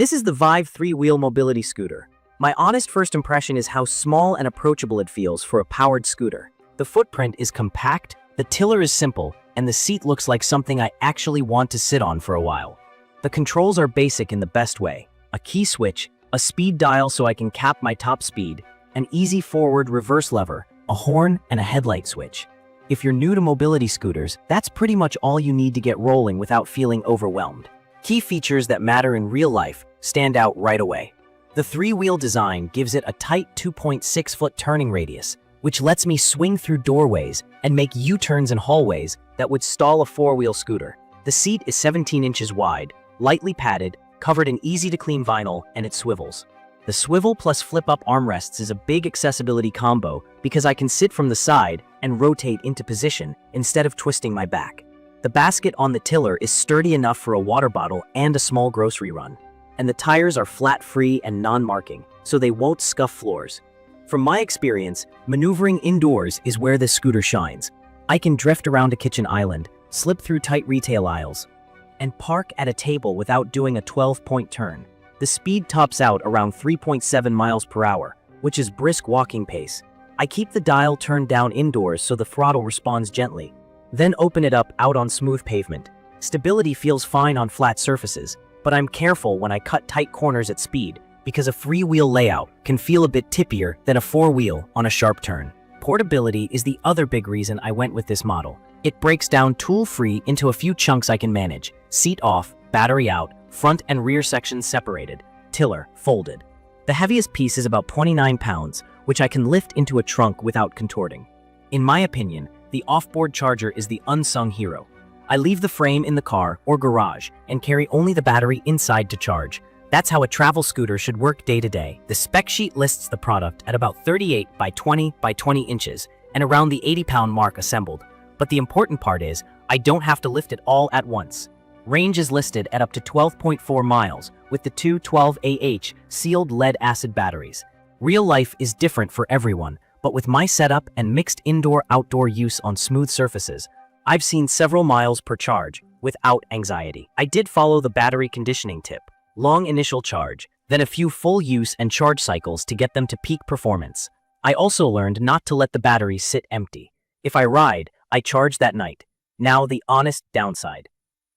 This is the Vive three-wheel mobility scooter. My honest first impression is how small and approachable it feels for a powered scooter. The footprint is compact, the tiller is simple, and the seat looks like something I actually want to sit on for a while. The controls are basic in the best way. A key switch, a speed dial so I can cap my top speed, an easy forward reverse lever, a horn, and a headlight switch. If you're new to mobility scooters, that's pretty much all you need to get rolling without feeling overwhelmed. Key features that matter in real life stand out right away. The three-wheel design gives it a tight 2.6-foot turning radius, which lets me swing through doorways and make U-turns in hallways that would stall a four-wheel scooter. The seat is 17 inches wide, lightly padded, covered in easy-to-clean vinyl, and it swivels. The swivel plus flip-up armrests is a big accessibility combo because I can sit from the side and rotate into position instead of twisting my back. The basket on the tiller is sturdy enough for a water bottle and a small grocery run. And the tires are flat-free and non-marking, so they won't scuff floors. From my experience, maneuvering indoors is where this scooter shines. I can drift around a kitchen island, slip through tight retail aisles, and park at a table without doing a 12-point turn. The speed tops out around 3.7 miles per hour, which is brisk walking pace. I keep the dial turned down indoors so the throttle responds gently, then open it up out on smooth pavement. Stability feels fine on flat surfaces, but I'm careful when I cut tight corners at speed because a three-wheel layout can feel a bit tippier than a four-wheel on a sharp turn. Portability is the other big reason I went with this model. It breaks down tool-free into a few chunks I can manage: seat off, battery out, front and rear sections separated, tiller folded. The heaviest piece is about 29 pounds, which I can lift into a trunk without contorting. In my opinion, the off-board charger is the unsung hero. I leave the frame in the car or garage and carry only the battery inside to charge. That's how a travel scooter should work day to day. The spec sheet lists the product at about 38 by 20 by 20 inches and around the 80-pound mark assembled. But the important part is, I don't have to lift it all at once. Range is listed at up to 12.4 miles with the two 12Ah sealed lead-acid batteries. Real life is different for everyone, but with my setup and mixed indoor-outdoor use on smooth surfaces, I've seen several miles per charge without anxiety. I did follow the battery conditioning tip: long initial charge, then a few full use and charge cycles to get them to peak performance. I also learned not to let the battery sit empty. If I ride, I charge that night. Now the honest downside.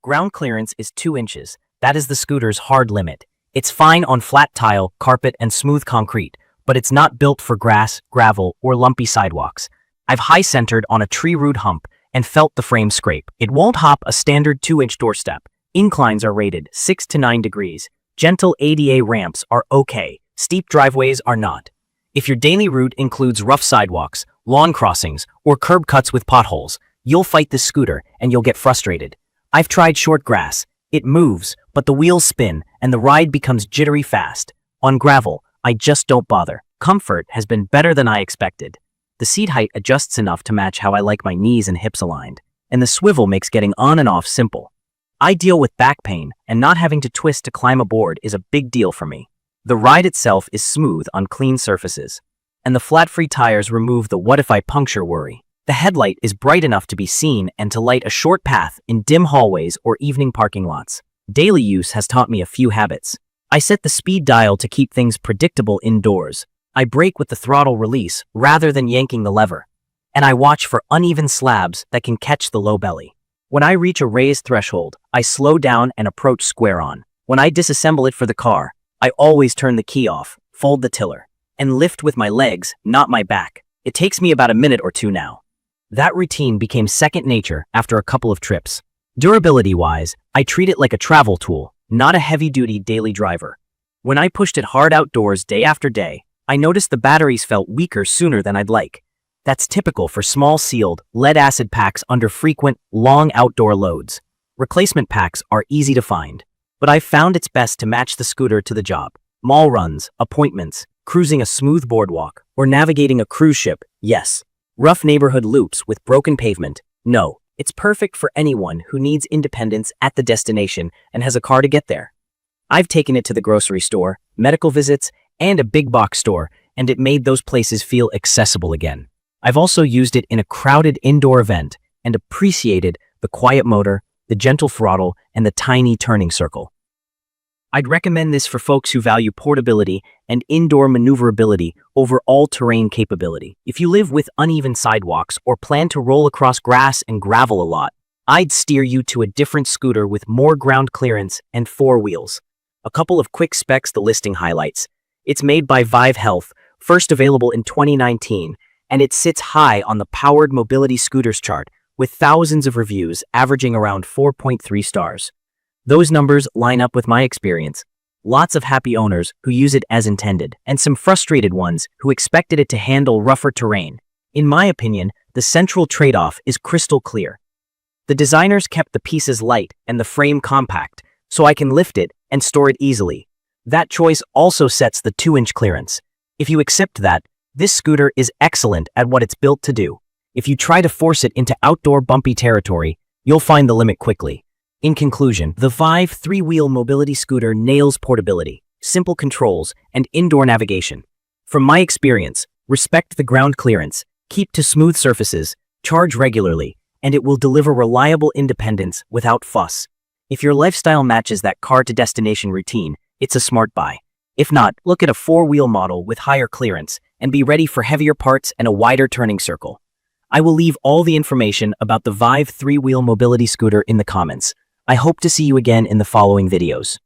Ground clearance is 2 inches. That is the scooter's hard limit. It's fine on flat tile, carpet, and smooth concrete, but it's not built for grass, gravel, or lumpy sidewalks. I've high-centered on a tree root hump and felt the frame scrape. It won't hop a standard 2-inch doorstep. Inclines are rated 6 to 9 degrees. Gentle ADA ramps are okay. Steep driveways are not. If your daily route includes rough sidewalks, lawn crossings, or curb cuts with potholes, you'll fight this scooter and you'll get frustrated. I've tried short grass. It moves, but the wheels spin and the ride becomes jittery fast. On gravel, I just don't bother. Comfort has been better than I expected. The seat height adjusts enough to match how I like my knees and hips aligned, and the swivel makes getting on and off simple. I deal with back pain, and not having to twist to climb aboard is a big deal for me. The ride itself is smooth on clean surfaces, and the flat-free tires remove the "what if I puncture" worry. The headlight is bright enough to be seen and to light a short path in dim hallways or evening parking lots. Daily use has taught me a few habits. I set the speed dial to keep things predictable indoors. I brake with the throttle release rather than yanking the lever. And I watch for uneven slabs that can catch the low belly. When I reach a raised threshold, I slow down and approach square on. When I disassemble it for the car, I always turn the key off, fold the tiller, and lift with my legs, not my back. It takes me about a minute or two now. That routine became second nature after a couple of trips. Durability-wise, I treat it like a travel tool, not a heavy-duty daily driver. When I pushed it hard outdoors day after day, I noticed the batteries felt weaker sooner than I'd like. That's typical for small sealed, lead-acid packs under frequent, long outdoor loads. Replacement packs are easy to find, but I've found it's best to match the scooter to the job. Mall runs, appointments, cruising a smooth boardwalk, or navigating a cruise ship, yes. Rough neighborhood loops with broken pavement, no. It's perfect for anyone who needs independence at the destination and has a car to get there. I've taken it to the grocery store, medical visits, and a big box store, and it made those places feel accessible again. I've also used it in a crowded indoor event and appreciated the quiet motor, the gentle throttle, and the tiny turning circle. I'd recommend this for folks who value portability and indoor maneuverability over all-terrain capability. If you live with uneven sidewalks or plan to roll across grass and gravel a lot, I'd steer you to a different scooter with more ground clearance and 4 wheels. A couple of quick specs the listing highlights. It's made by Vive Health, first available in 2019, and it sits high on the powered mobility scooters chart with thousands of reviews averaging around 4.3 stars. Those numbers line up with my experience. Lots of happy owners who use it as intended, and some frustrated ones who expected it to handle rougher terrain. In my opinion, the central trade-off is crystal clear. The designers kept the pieces light and the frame compact, so I can lift it and store it easily. That choice also sets the 2-inch clearance. If you accept that, this scooter is excellent at what it's built to do. If you try to force it into outdoor bumpy territory, you'll find the limit quickly. In conclusion, the Vive 3-wheel mobility scooter nails portability, simple controls, and indoor navigation. From my experience, respect the ground clearance, keep to smooth surfaces, charge regularly, and it will deliver reliable independence without fuss. If your lifestyle matches that car-to-destination routine, it's a smart buy. If not, look at a 4-wheel model with higher clearance and be ready for heavier parts and a wider turning circle. I will leave all the information about the Vive 3-wheel mobility scooter in the comments. I hope to see you again in the following videos.